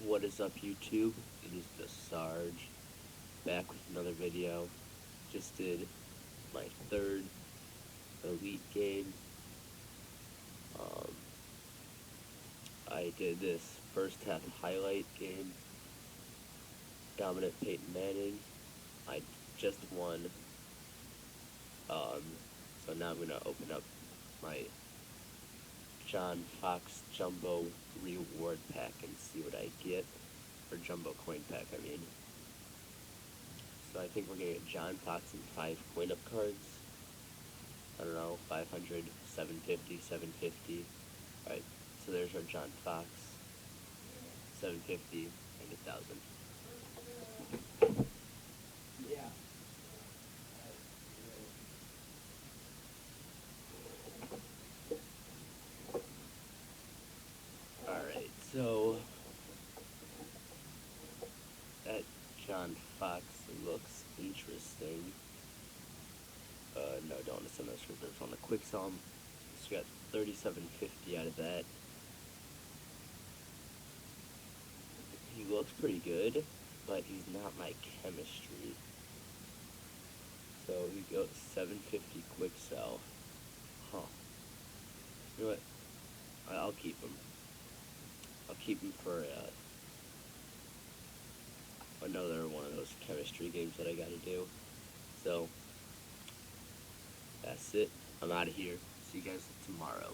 What is up, YouTube? It is the Sarge, back with another video. Just did my third Elite game. I did this first half highlight game, dominant Peyton Manning. I just won, so now I'm going to open up my John Fox Jumbo Reward Pack and see what I get, or Jumbo Coin Pack, I mean. So I think we're going to get John Fox and 5 coin-up cards. I don't know, 500, 750, 750. Alright, so there's our John Fox, 750, and 1,000. Yeah. Alright, so that John Fox looks interesting. No, don't want to send those reserves on the quick sell. So we got 3750 out of that. He looks pretty good, but he's not my chemistry. So we go 750 quick sell. Huh. You know what? I'll keep him. I'll keep him for another one of those chemistry games that I gotta do. So that's it. I'm out of here. See you guys tomorrow.